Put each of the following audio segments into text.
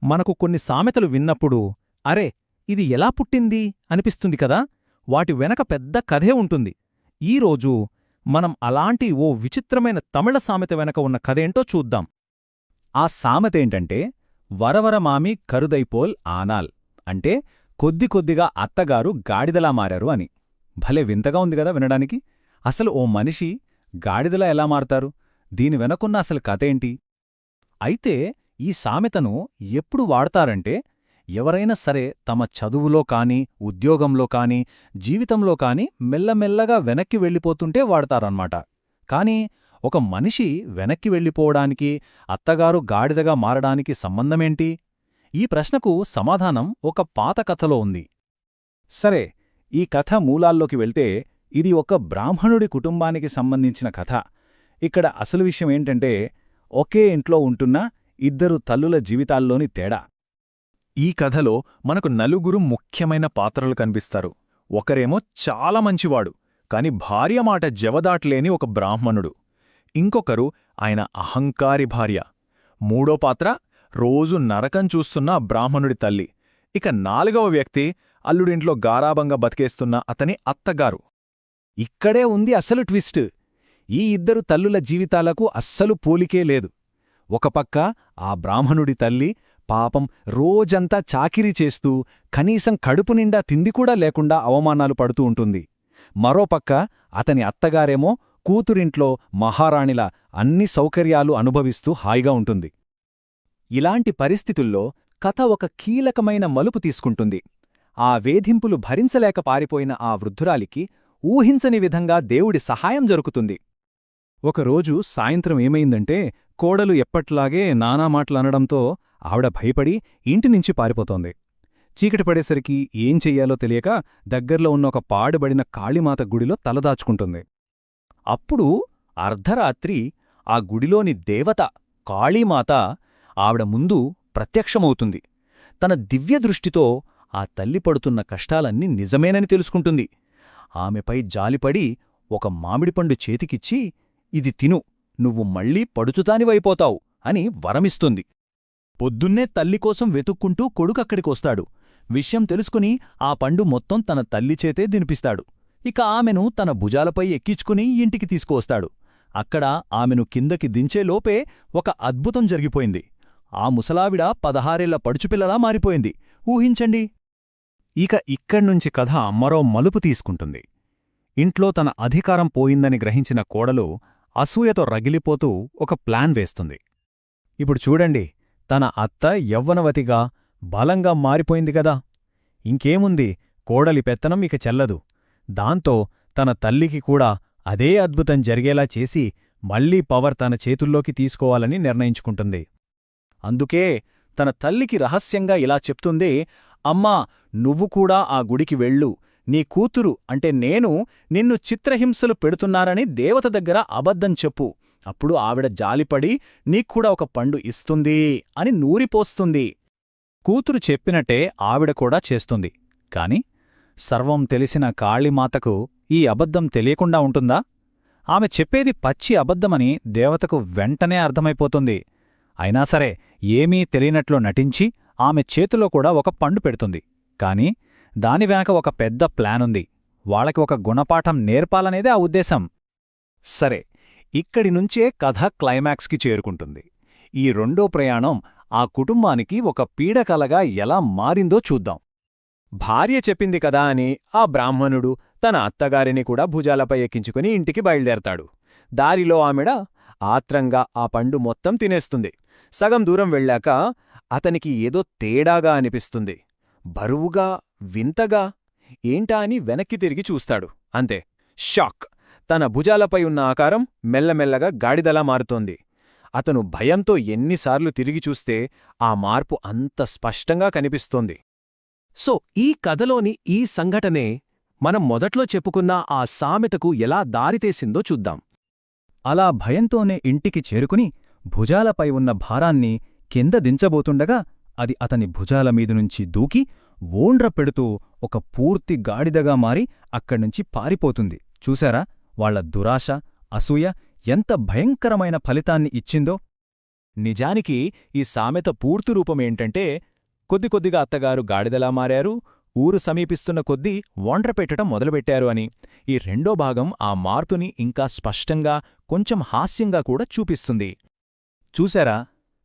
మనకు కొన్ని సామెతలు విన్నప్పుడు అరే ఇది ఎలా పుట్టింది అనిపిస్తుంది కదా. వాటి వెనక పెద్ద కథే ఉంటుంది. ఈరోజు మనం అలాంటి ఓ విచిత్రమైన తమిళ సామెత వెనక ఉన్న కథేంటో చూద్దాం. ఆ సామెతేంటంటే వరవరమామి కరుదైపోల్ ఆనాల్ అంటే కొద్ది కొద్దిగా అత్తగారు గాడిదలా మారారు అని. భలే వింతగా ఉంది గదా వినడానికి. అసలు ఓ మనిషి గాడిదలా ఎలా మారతారు? దీని వెనకున్న అసలు కథేంటి? అయితే ఈ సామెతను ఎప్పుడు వాడతారంటే ఎవరైనా సరే తమ చదువులో కాని, ఉద్యోగంలో కాని, జీవితంలో కాని మెల్లమెల్లగా వెనక్కి వెళ్ళిపోతుంటే వాడతారన్నమాట. కాని ఒక మనిషి వెనక్కి వెళ్ళిపోవడానికి, అత్తగారు గాడిదగా మారడానికి సంబంధమేంటి? ఈ ప్రశ్నకు సమాధానం ఒక పాత కథలో ఉంది. సరే, ఈ కథ మూలాల్లోకి వెళ్తే ఇది ఒక బ్రాహ్మణుడి కుటుంబానికి సంబంధించిన కథ. ఇక్కడ అసలు విషయమేంటంటే ఒకే ఇంట్లో ఉంటున్న ఇద్దరు తల్లుల జీవితాల్లోని తేడా. ఈ కథలో మనకు నలుగురు ముఖ్యమైన పాత్రలు కనిపిస్తారు. ఒకరేమో చాలా మంచివాడు, కాని భార్య మాట జవదాట్లేని ఒక బ్రాహ్మణుడు. ఇంకొకరు ఆయన అహంకారి భార్య. మూడో పాత్ర రోజు నరకం చూస్తున్న బ్రాహ్మణుడి తల్లి. ఇక నాలుగవ వ్యక్తి అల్లుడింట్లో గారాబంగా బతికేస్తున్న అతని అత్తగారు. ఇక్కడే ఉంది అసలు ట్విస్ట్. ఈ ఇద్దరు తల్లుల జీవితాలకు అస్సలు పోలికే లేదు. ఒక పక్క ఆ బ్రాహ్మణుడి తల్లి పాపం రోజంతా చాకిరీ చేస్తూ కనీసం కడుపు నిండా తిండికూడా లేకుండా అవమానాలు పడుతూ ఉంటుంది. మరోపక్క అతని అత్తగారేమో కూతురింట్లో మహారాణిలా అన్ని సౌకర్యాలు అనుభవిస్తూ హాయిగా ఉంటుంది. ఇలాంటి పరిస్థితుల్లో కథ ఒక కీలకమైన మలుపు తీసుకుంటుంది. ఆ వేధింపులు భరించలేక పారిపోయిన ఆ వృద్ధురాలికి ఊహించని విధంగా దేవుడి సహాయం జరుగుతుంది. ఒకరోజు సాయంత్రం ఏమైందంటే కోడలు ఎప్పట్లాగే నానా మాటలనడంతో ఆవిడ భయపడి ఇంటినుంచి పారిపోతోంది. చీకటి పడేసరికి ఏం చెయ్యాలో తెలియక దగ్గర్లో ఉన్న ఒక పాడుబడిన కాళీమాత గుడిలో తలదాచుకుంటుంది. అప్పుడు అర్ధరాత్రి ఆ గుడిలోని దేవత కాళీమాత ఆవిడ ముందు ప్రత్యక్షమవుతుంది. తన దివ్యదృష్టితో ఆ తల్లి పడుతున్న కష్టాలన్నీ నిజమేనని తెలుసుకుంటుంది. ఆమెపై జాలిపడి ఒక మామిడిపండు చేతికిచ్చి ఇది తిను, నువ్వు మళ్లీ పడుచుతానివైపోతావు అని వరమిస్తుంది. పొద్దున్నే తల్లికోసం వెతుక్కుంటూ కొడుకక్కడికొస్తాడు. విషయం తెలుసుకుని ఆ పండు మొత్తం తన తల్లిచేతే తినిపిస్తాడు. ఇక ఆమెను తన భుజాలపై ఎక్కించుకుని ఇంటికి తీసుకువస్తాడు. అక్కడ ఆమెను కిందకి దించేలోపే ఒక అద్భుతం జరిగిపోయింది. ఆ ముసలావిడ 16 ఏళ్ల పడుచుపిల్లలా మారిపోయింది. ఊహించండి. ఇక ఇక్కడ్నుంచి కథ మరో మలుపు తీసుకుంటుంది. ఇంట్లో తన అధికారం పోయిందని గ్రహించిన కోడలు అసూయతో రగిలిపోతూ ఒక ప్లాన్ వేస్తుంది. ఇప్పుడు చూడండి, తన అత్త యవ్వనవతిగా బలంగా మారిపోయింది గదా. ఇంకేముంది, కోడలి పెత్తనం ఇక చెల్లదు. దాంతో తన తల్లికి కూడా అదే అద్భుతం జరిగేలా చేసి మళ్లీ పవర్ తన చేతుల్లోకి తీసుకోవాలని నిర్ణయించుకుంటుంది. అందుకే తన తల్లికి రహస్యంగా ఇలా చెప్తుంది, అమ్మా, నువ్వు కూడా ఆ గుడికి వెళ్ళు. నీ కూతురు అంటే నేను నిన్ను చిత్రహింసలు పెడుతున్నారని దేవత దగ్గర అబద్ధం చెప్పు. అప్పుడు ఆవిడ జాలిపడి నీక్కూడా ఒక పండు ఇస్తుంది అని నూరిపోస్తుంది. కూతురు చెప్పినట్టే ఆవిడ కూడా చేస్తుంది. కాని సర్వం తెలిసిన కాళీమాతకు ఈ అబద్ధం తెలియకుండా ఉంటుందా? ఆమె చెప్పేది పచ్చి అబద్ధమని దేవతకు వెంటనే అర్థమైపోతుంది. అయినా సరే ఏమీ తెలియనట్లు నటించి ఆమె చేతిలో కూడా ఒక పండు పెడుతుంది. కాని దాని వెనక ఒక పెద్ద ప్లానుంది. వాళ్ళకి ఒక గుణపాఠం నేర్పాలనేదే ఆ ఉద్దేశం. సరే, ఇక్కడి నుంచే కథ క్లైమాక్స్కి చేరుకుంటుంది. ఈ రెండో ప్రయాణం ఆ కుటుంబానికి ఒక పీడకలగా ఎలా మారిందో చూద్దాం. భార్య చెప్పింది కదా అని ఆ బ్రాహ్మణుడు తన అత్తగారిని కూడా భుజాలపై ఎక్కించుకుని ఇంటికి బయలుదేరతాడు. దారిలో ఆమెడ ఆత్రంగా ఆ పండు మొత్తం తినేస్తుంది. సగం దూరం వెళ్ళాక అతనికి ఏదో తేడాగా అనిపిస్తుంది. బరువుగా, వింతగా. ఏంటా అని వెనక్కి తిరిగి చూస్తాడు. అంతే, షాక్! తన భుజాలపై ఉన్న ఆకారం మెల్లమెల్లగా గాడిదలా మారుతోంది. అతను భయంతో ఎన్నిసార్లు తిరిగి చూస్తే ఆ మార్పు అంత స్పష్టంగా కనిపిస్తోంది. సో ఈ కథలోని ఈ సంఘటనే మనం మొదట్లో చెప్పుకున్న ఆ సామెతకు ఎలా దారితీసిందో చూద్దాం. అలా భయంతోనే ఇంటికి చేరుకుని భుజాలపై ఉన్న భారాన్ని కింద దించబోతుండగా అది అతని భుజాల మీదునుంచి దూకి వోండ్ర పెడుతూ ఒక పూర్తి గాడిదగా మారి అక్కడ్నుంచి పారిపోతుంది. చూశారా, వాళ్ల దురాశ, అసూయ ఎంత భయంకరమైన ఫలితాన్ని ఇచ్చిందో? నిజానికి ఈ సామెత పూర్తి రూపమేంటంటే కొద్దిగా అత్తగారు గాడిదలా మారారు, ఊరు సమీపిస్తున్న కొద్దీ వండ్ర పెట్టడం మొదలుపెట్టారు అని. ఈ రెండో భాగం ఆ మార్పుని ఇంకా స్పష్టంగా, కొంచెం హాస్యంగా కూడా చూపిస్తుంది. చూశారా,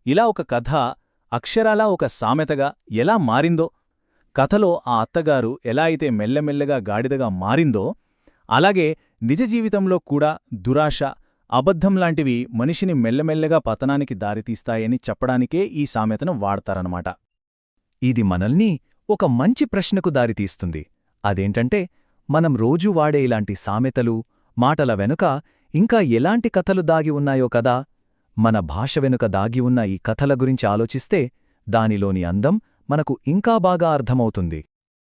ఇలా ఒక కథ అక్షరాలా ఒక సామెతగా ఎలా మారిందో, కథలో ఆ అత్తగారు ఎలా అయితే మెల్లమెల్లగా గాడిదగా మారిందో, అలాగే నిజ జీవితంలో కూడా దురాశ, అబద్ధంలాంటివి మనిషిని మెల్లమెల్లగా పతనానికి దారితీస్తాయని చెప్పడానికే ఈ సామెతను వాడతారన్నమాట. ఇది మనల్ని ఒక మంచి ప్రశ్నకు దారితీస్తుంది. అదేంటంటే, మనం రోజూ వాడే ఇలాంటి సామెతలు, మాటల వెనుక ఇంకా ఎలాంటి కథలు దాగి ఉన్నాయో కదా. మన భాష వెనుక దాగి ఉన్న ఈ కథల గురించి ఆలోచిస్తే దానిలోని అందం మనకు ఇంకా బాగా అర్థమవుతుంది.